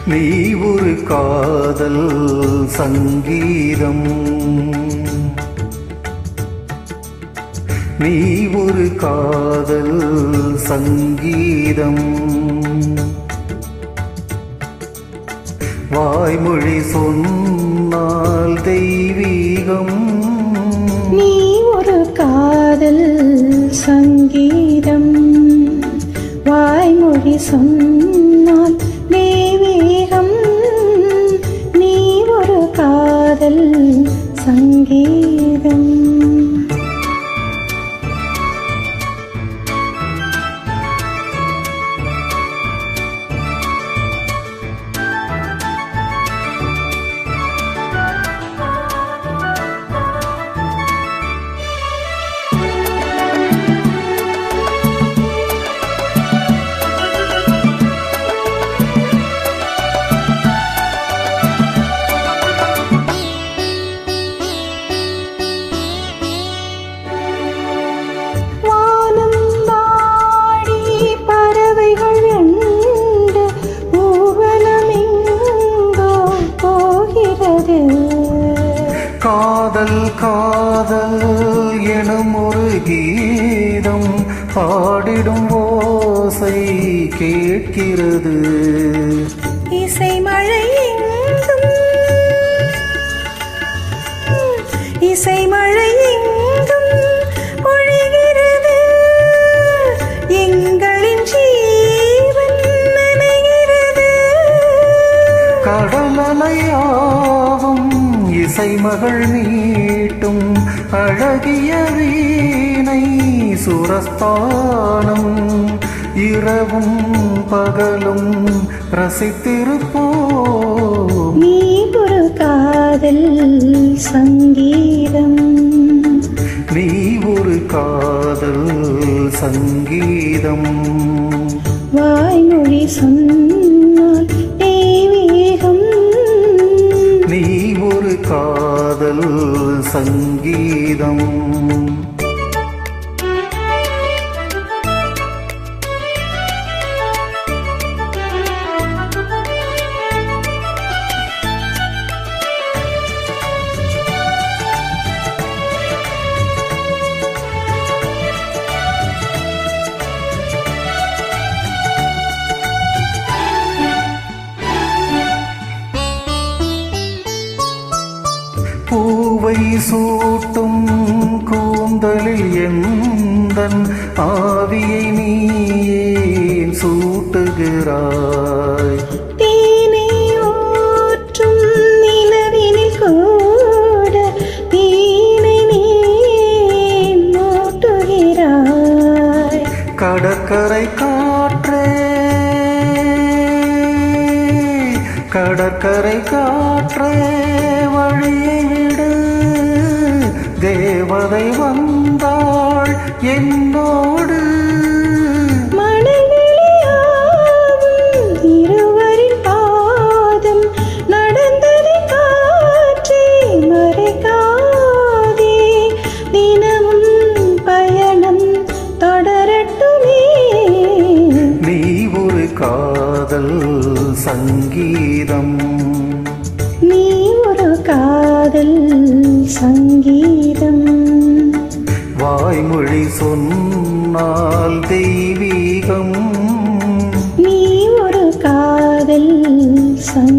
நீ ஒரு காதல் சங்கீதம், நீ ஒரு காதல் சங்கீதம். வாய்மொழி சொன்னால் தெய்வீகம். நீ ஒரு காதல் சங்கீதம், வாய்மொழி சொன்னால் தெய்வீகம். நீ ஒரு காதல் சங்கீதம். காதல் காதல் எனும் ஒரு கீதம் பாடிடும் ஓசை கேட்கிறது. இசை மழை எங்கும், இசை மழை எங்கும் பொழிகிறது. எங்களின் ஜீவன் நனைகிறது. கடலலையாவும் இசை மகள் நீட்டும் அழகிய வீணை சுரஸ்தானம். இரவும் பகலும் ரசித்திருப்போம். நீ ஒரு காதல் சங்கீதம், நீ ஒரு காதல் சங்கீதம். வாய்மொழி சொன்னால் தெய்வீகம். நீ ஒரு காதல் சங்கீதம். பூவை சூட்டும் கூந்தலில் எந்தன் ஆவியை நீ ஏன் சூட்டுகிறாய்? தேனை ஊற்றும் நிலவினில் கூட தேனை நீ மூட்டுகிறாய். கடற்கரை காற்றே, கடற்கரை காற்றே வழியை விடு. தேவதை வந்தாள் என்னோடு. மணலியாவும் இருவரின் பாதம் நடந்ததை காற்றே மறைக்காதே. தினமும் பயணம் தொடரட்டுமே. நீ ஒரு காதல் சங்கீதம், நீ ஒரு காதல் சங்கீதம். வாய்மொழி சொன்னால் தெய்வீகம். நீ ஒரு காதல் சங்கீதம்.